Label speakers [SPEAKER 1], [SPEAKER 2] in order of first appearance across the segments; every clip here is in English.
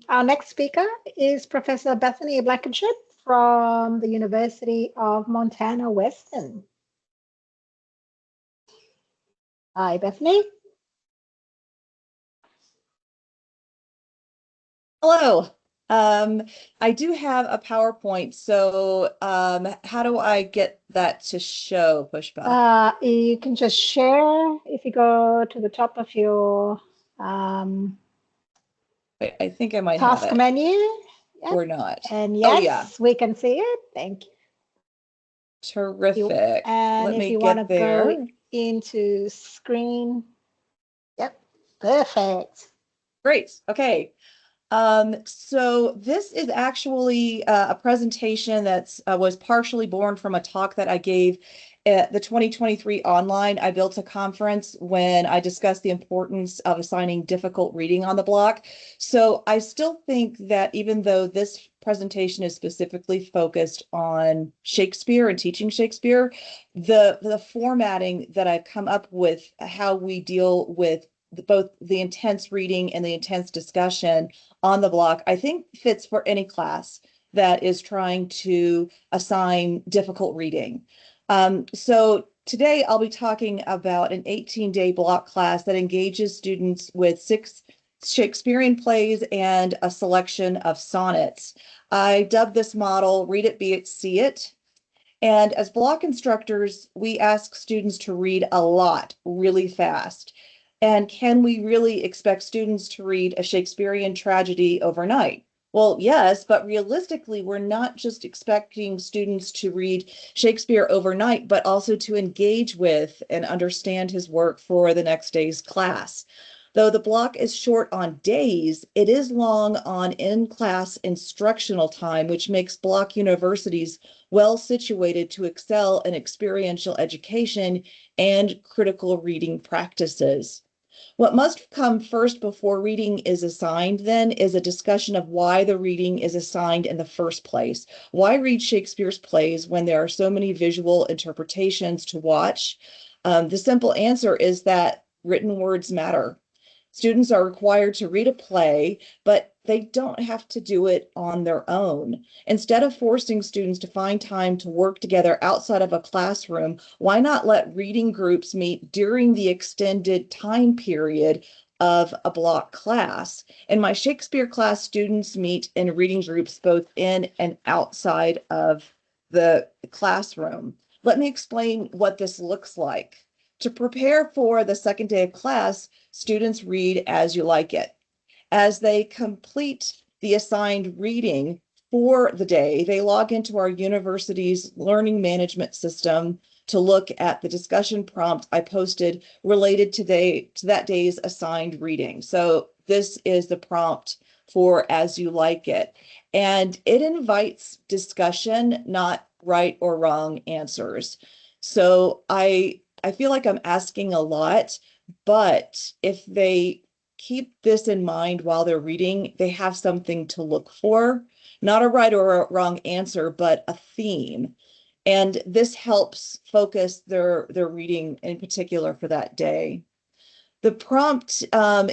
[SPEAKER 1] Our next speaker is Professor Bethany Blankenship from the University of Montana Western. Hi, Bethany.
[SPEAKER 2] Hello. I do have a PowerPoint, so how do I get that to show, Pushpa?
[SPEAKER 1] You can just share if you go to the top of your um,
[SPEAKER 2] Wait, I think I might have
[SPEAKER 1] task
[SPEAKER 2] it
[SPEAKER 1] menu. Yep.
[SPEAKER 2] or not.
[SPEAKER 1] And
[SPEAKER 2] Oh yeah,
[SPEAKER 1] yes, we can see it. Thank you.
[SPEAKER 2] terrific.
[SPEAKER 1] And
[SPEAKER 2] Let
[SPEAKER 1] if
[SPEAKER 2] me
[SPEAKER 1] you want to
[SPEAKER 2] get
[SPEAKER 1] go
[SPEAKER 2] there.
[SPEAKER 1] into screen, yep, perfect.
[SPEAKER 2] Great. Okay. So this is actually a presentation that's was partially born from a talk that I gave at the 2023 online I Built a conference when I discussed the importance of assigning difficult reading on the block. So I still think that even though this presentation is specifically focused on Shakespeare and teaching Shakespeare, the formatting that I've come up with, how we deal with both the intense reading and the intense discussion on the block, I think fits for any class that is trying to assign difficult reading. So today I'll be talking about an 18-day block class that engages students with 6 Shakespearean plays and a selection of sonnets. I dubbed this model Read It, Be It, See It. And as block instructors, we ask students to read a lot really fast. And can we really expect students to read a Shakespearean tragedy overnight? Well, yes, but realistically, we're not just expecting students to read Shakespeare overnight, but also to engage with and understand his work for the next day's class. Though the block is short on days, it is long on in-class instructional time, which makes block universities well situated to excel in experiential education and critical reading practices. What must come first before reading is assigned, then, is a discussion of why the reading is assigned in the first place. Why read Shakespeare's plays when there are so many visual interpretations to watch? The simple answer is that written words matter. Students are required to read a play, but they don't have to do it on their own. Instead of forcing students to find time to work together outside of a classroom, why not let reading groups meet during the extended time period of a block class? In my Shakespeare class, students meet in reading groups both in and outside of the classroom. Let me explain what this looks like. To prepare for the second day of class, students read As You Like It. As they complete the assigned reading for the day, they log into our university's learning management system to look at the discussion prompt I posted related to that day's assigned reading. So this is the prompt for As You Like It. And it invites discussion, not right or wrong answers. So I feel like I'm asking a lot, but if they keep this in mind while they're reading, they have something to look for, not a right or a wrong answer, but a theme. And this helps focus their reading in particular for that day. The prompt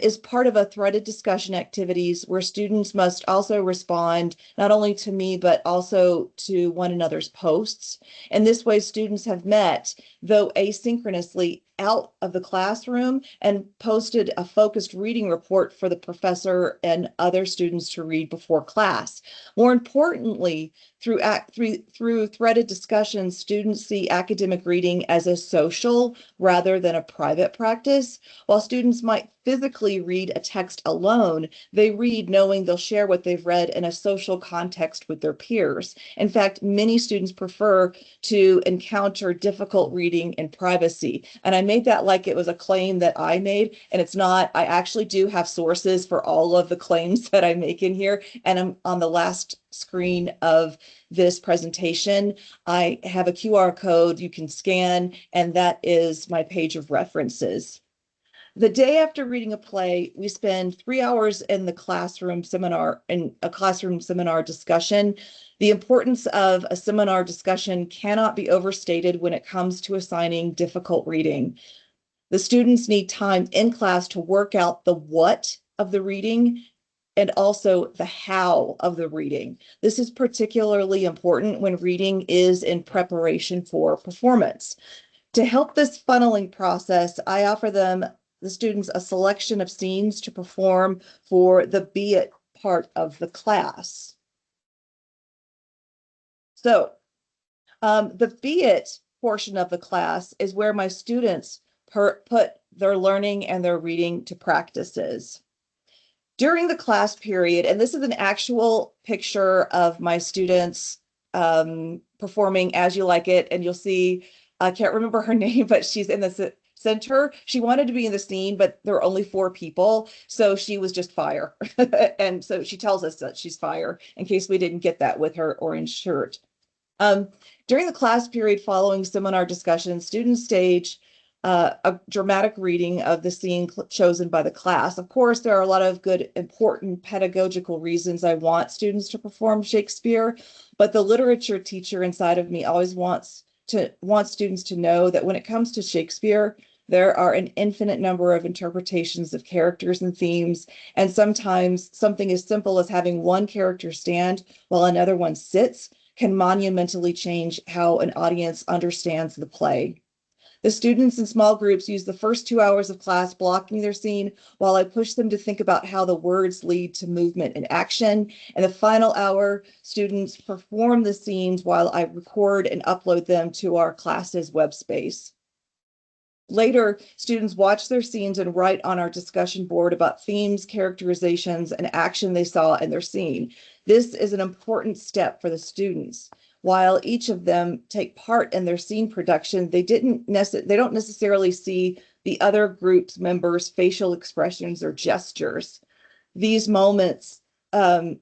[SPEAKER 2] is part of a threaded discussion activities where students must also respond not only to me, but also to one another's posts. And this way, students have met, though asynchronously, out of the classroom and posted a focused reading report for the professor and other students to read before class. More importantly, through threaded discussions, students see academic reading as a social rather than a private practice. While students might physically read a text alone, they read knowing they'll share what they've read in a social context with their peers. In fact, many students prefer to encounter difficult reading in privacy. And I made that like it was a claim that I made, and it's not. I actually do have sources for all of the claims that I make in here. And I'm on the last screen of this presentation. I have a QR code you can scan, and that is my page of references. The day after reading a play, we spend 3 hours in a classroom seminar discussion. The importance of a seminar discussion cannot be overstated when it comes to assigning difficult reading. The students need time in class to work out the what of the reading and also the how of the reading. This is particularly important when reading is in preparation for performance. To help this funneling process, I offer the students a selection of scenes to perform for the be it part of the class. So the be it portion of the class is where my students put their learning and their reading to practices. During the class period, and this is an actual picture of my students performing As You Like It, and you'll see, I can't remember her name, but she's in the center. She wanted to be in the scene, but there were only 4 people, so she was just fire. And so she tells us that she's fire in case we didn't get that with her orange shirt. During the class period following seminar discussion, students stage a dramatic reading of the scene chosen by the class. Of course, there are a lot of good, important pedagogical reasons I want students to perform Shakespeare, but the literature teacher inside of me always wants students to know that when it comes to Shakespeare, there are an infinite number of interpretations of characters and themes, and sometimes something as simple as having one character stand while another one sits can monumentally change how an audience understands the play. The students in small groups use the first 2 hours of class blocking their scene while I push them to think about how the words lead to movement and action. And the final hour, students perform the scenes while I record and upload them to our class's web space. Later, students watch their scenes and write on our discussion board about themes, characterizations, and action they saw in their scene. This is an important step for the students. While each of them take part in their scene production, they don't necessarily see the other group's members' facial expressions or gestures. These moments seen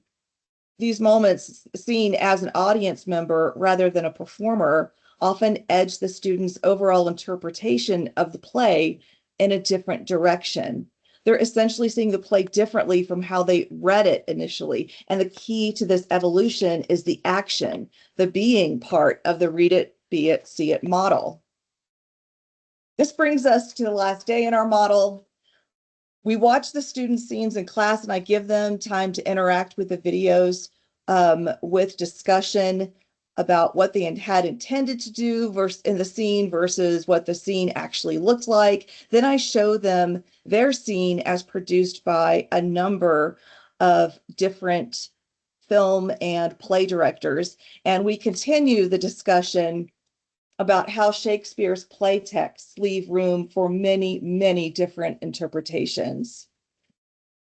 [SPEAKER 2] as an audience member rather than a performer often edge the student's overall interpretation of the play in a different direction. They're essentially seeing the play differently from how they read it initially. And the key to this evolution is the action, the being part of the read it, be it, see it model. This brings us to the last day in our model. We watch the student scenes in class and I give them time to interact with the videos with discussion about what they had intended to do in the scene versus what the scene actually looked like. Then I show them their scene as produced by a number of different film and play directors. And we continue the discussion about how Shakespeare's play texts leave room for many, many different interpretations.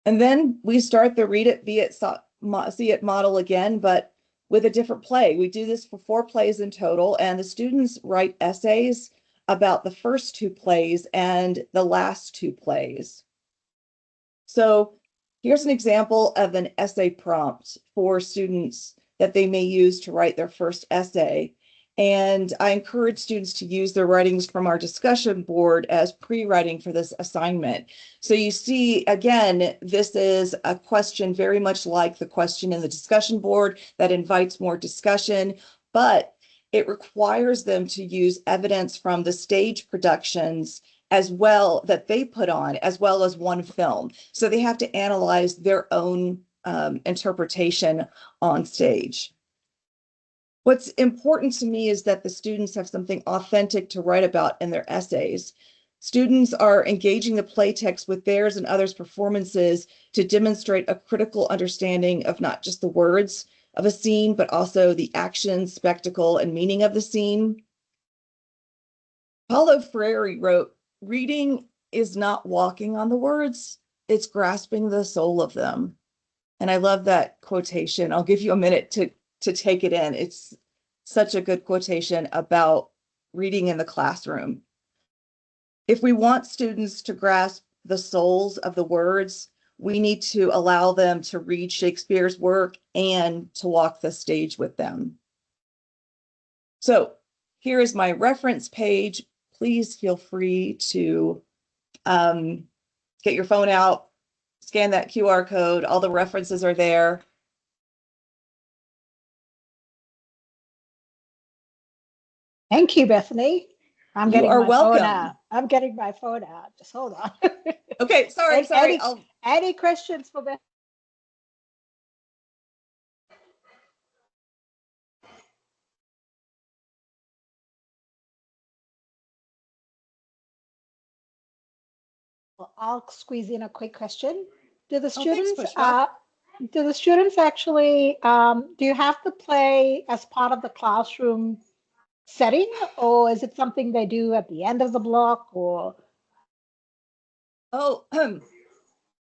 [SPEAKER 2] And then we start the read it, be it, see it model again, but with a different play. We do this for 4 plays in total, and the students write essays about the first 2 plays and the last 2 plays. So here's an example of an essay prompt for students that they may use to write their first essay. And I encourage students to use their writings from our discussion board as pre-writing for this assignment. So you see, again, this is a question very much like the question in the discussion board that invites more discussion, but it requires them to use evidence from the stage productions as well that they put on, as well as one film. So they have to analyze their own interpretation on stage. What's important to me is that the students have something authentic to write about in their essays. Students are engaging the play text with theirs and others' performances to demonstrate a critical understanding of not just the words of a scene, but also the action, spectacle, and meaning of the scene. Paulo Freire wrote, "Reading is not walking on the words, it's grasping the soul of them." And I love that quotation. I'll give you a minute to take it in. It's such a good quotation about reading in the classroom. If we want students to grasp the souls of the words, we need to allow them to read Shakespeare's work and to walk the stage with them. So here is my reference page. Please feel free to get your phone out, scan that QR code. All the references are there.
[SPEAKER 1] Thank you, Bethany. I'm
[SPEAKER 2] You
[SPEAKER 1] getting
[SPEAKER 2] are
[SPEAKER 1] my phone
[SPEAKER 2] welcome.
[SPEAKER 1] out. I'm getting my phone out. Just hold on.
[SPEAKER 2] Okay, sorry.
[SPEAKER 1] Any questions for Bethany? Well, I'll squeeze in a quick question. Do the
[SPEAKER 2] Oh, thanks,
[SPEAKER 1] students
[SPEAKER 2] Pushpa.
[SPEAKER 1] do the students actually do you have to play as part of the classroom setting, or is it something they do at the end of the block, or
[SPEAKER 2] Oh,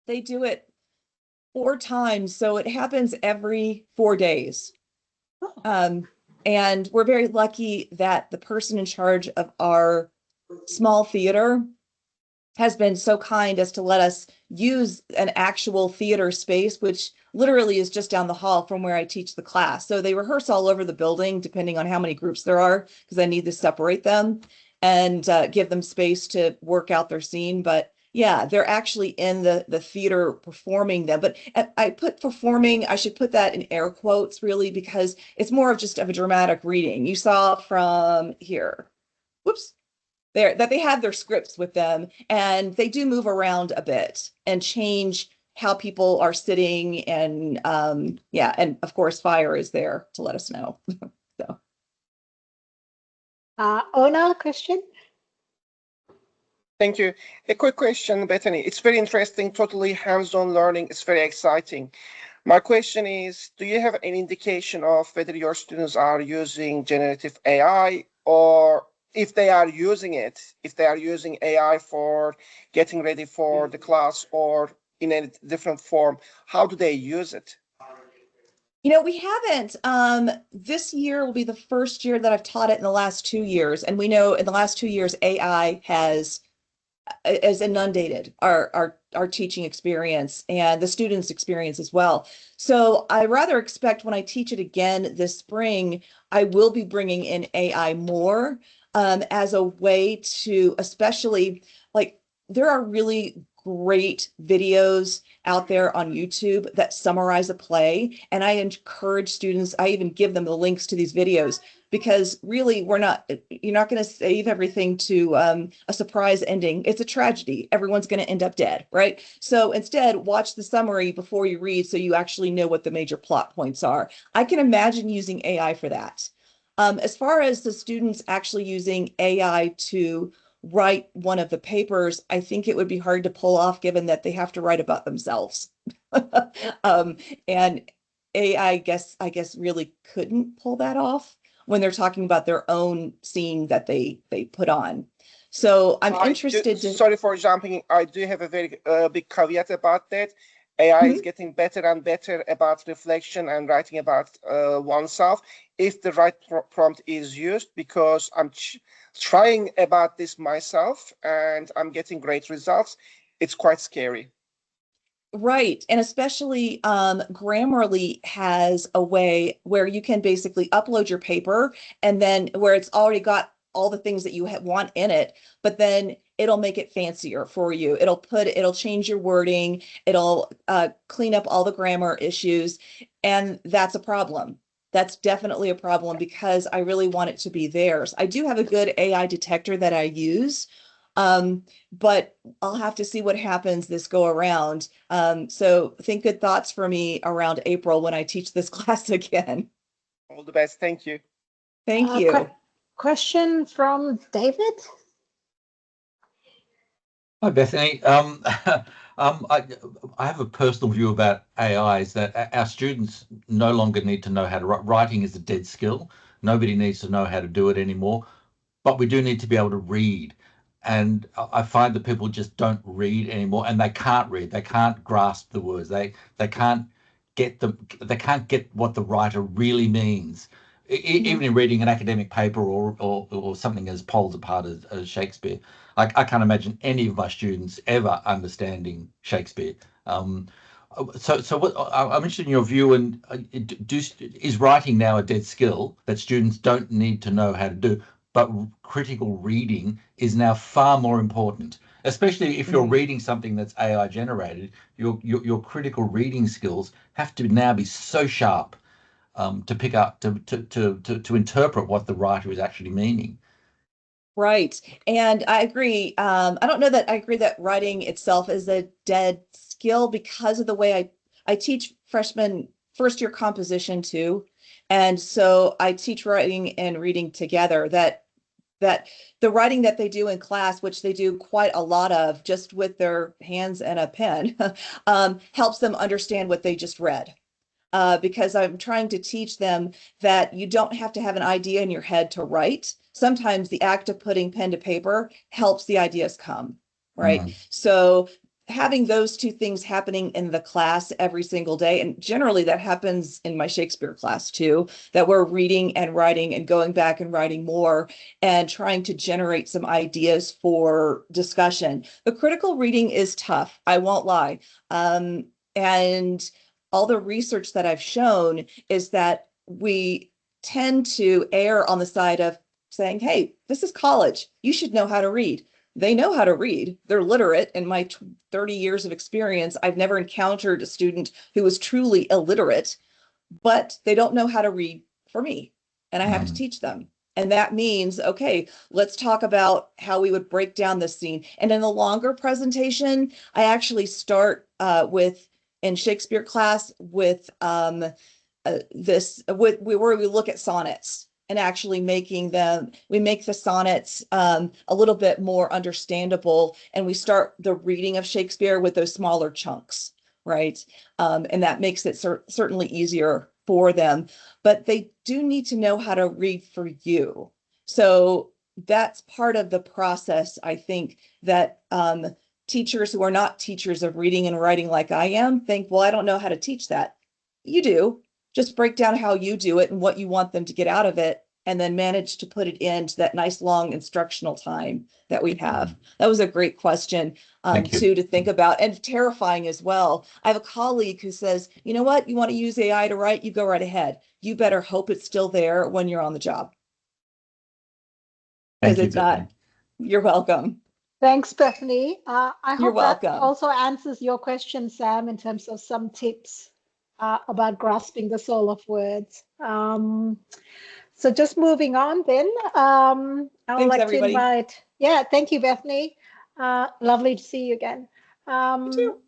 [SPEAKER 2] they do it 4 times, so it happens every 4 days.
[SPEAKER 1] oh,
[SPEAKER 2] Um, and we're very lucky that the person in charge of our small theater has been so kind as to let us use an actual theater space, which literally is just down the hall from where I teach the class. So they rehearse all over the building, depending on how many groups there are, because I need to separate them and give them space to work out their scene. But yeah, they're actually in the theater performing them. But I put performing, I should put that in air quotes really, because it's more of just of a dramatic reading. You saw from here. Whoops, there that they have their scripts with them, and they do move around a bit and change how people are sitting, and yeah, and of course fire is there to let us know. So
[SPEAKER 1] Ona, Christian?
[SPEAKER 3] Thank you. A quick question, Bethany. It's very interesting, totally hands-on learning. It's very exciting. My question is, do you have any indication of whether your students are using generative AI, or if they are using it, if they are using AI for getting ready for the class or in a different form, how do they use it?
[SPEAKER 2] we haven't. This year will be the first year that I've taught it in the last 2 years, and we know in the last 2 years AI has inundated our teaching experience and the students' experience as well. So I rather expect when I teach it again this spring, I will be bringing in AI more as a way to, especially like there are really great videos out there on YouTube that summarize a play, and I encourage students, I even give them the links to these videos, because really you're not going to save everything to a surprise ending. It's a tragedy. Everyone's going to end up dead, right? So instead, watch the summary before you read so you actually know what the major plot points are. I can imagine using AI for that. As far as the students actually using AI to write one of the papers, I think it would be hard to pull off given that they have to write about themselves. um, and AI, I guess really couldn't pull that off when they're talking about their own scene that they put on. So I'm interested to.
[SPEAKER 3] Sorry for jumping. I do have a very big caveat about that. AI is
[SPEAKER 2] Mhm.
[SPEAKER 3] getting better and better about reflection and writing about oneself if the right prompt is used, because I'm trying about this myself and I'm getting great results. It's quite scary.
[SPEAKER 2] Right. And especially Grammarly has a way where you can basically upload your paper, and then where it's already got all the things that you want in it, but then it'll make it fancier for you. It'll change your wording, it'll clean up all the grammar issues, and that's a problem. That's definitely a problem because I really want it to be theirs. I do have a good AI detector that I use. But I'll have to see what happens this go around. So think good thoughts for me around April when I teach this class again.
[SPEAKER 3] All the best. Thank you.
[SPEAKER 2] Thank
[SPEAKER 1] Que-
[SPEAKER 2] you.
[SPEAKER 1] question from David?
[SPEAKER 4] Hi, Bethany. I have a personal view about AI is that our students no longer need to know how to write. Writing is a dead skill. Nobody needs to know how to do it anymore, but we do need to be able to read. And I find that people just don't read anymore, and they can't read. They can't grasp the words. They can't get them. They can't get what the writer really means. Even in reading an academic paper or something as poles apart as Shakespeare. I can't imagine any of my students ever understanding Shakespeare. So what, I'm interested in your view. And is writing now a dead skill that students don't need to know how to do, but critical reading is now far more important, especially if you're reading something that's AI generated. Your critical reading skills have to now be so sharp to pick up to interpret what the writer is actually meaning.
[SPEAKER 2] Right. And I agree. I don't know that I agree that writing itself is a dead skill because of the way I teach freshman first year composition too. And so I teach writing and reading together, that that the writing that they do in class, which they do quite a lot of just with their hands and a pen, helps them understand what they just read. Because I'm trying to teach them that you don't have to have an idea in your head to write. Sometimes the act of putting pen to paper helps the ideas come, right?
[SPEAKER 4] Mm.
[SPEAKER 2] So having those two things happening in the class every single day, and generally that happens in my Shakespeare class too, that we're reading and writing and going back and writing more and trying to generate some ideas for discussion. The critical reading is tough, I won't lie. And all the research that I've shown is that we tend to err on the side of saying, hey, this is college. You should know how to read. They know how to read. They're literate. In my 30 years of experience, I've never encountered a student who was truly illiterate, but they don't know how to read for me. And I have to teach them. And that means, okay, let's talk about how we would break down this scene. And in the longer presentation, I actually start with, in Shakespeare class, with where we look at sonnets and actually we make the sonnets a little bit more understandable. And we start the reading of Shakespeare with those smaller chunks, right? And that makes it certainly easier for them, but they do need to know how to read for you. So that's part of the process, I think, that teachers who are not teachers of reading and writing like I am think, well, I don't know how to teach that. You do. Just break down how you do it and what you want them to get out of it, and then manage to put it into that nice long instructional time that we have. That was a great question too to think about, and terrifying as well. I have a colleague who says, you know what, you want to use AI to write, you go right ahead. You better hope it's still there when you're on the job. Because it's not. You're welcome.
[SPEAKER 1] Thanks, Bethany. I
[SPEAKER 2] You're
[SPEAKER 1] hope that
[SPEAKER 2] welcome.
[SPEAKER 1] also answers your question, Sam, in terms of some tips about grasping the soul of words. So just moving on then, I would
[SPEAKER 2] Thanks,
[SPEAKER 1] like
[SPEAKER 2] everybody.
[SPEAKER 1] to invite, thank you, Bethany. Lovely to see you again.
[SPEAKER 2] You too.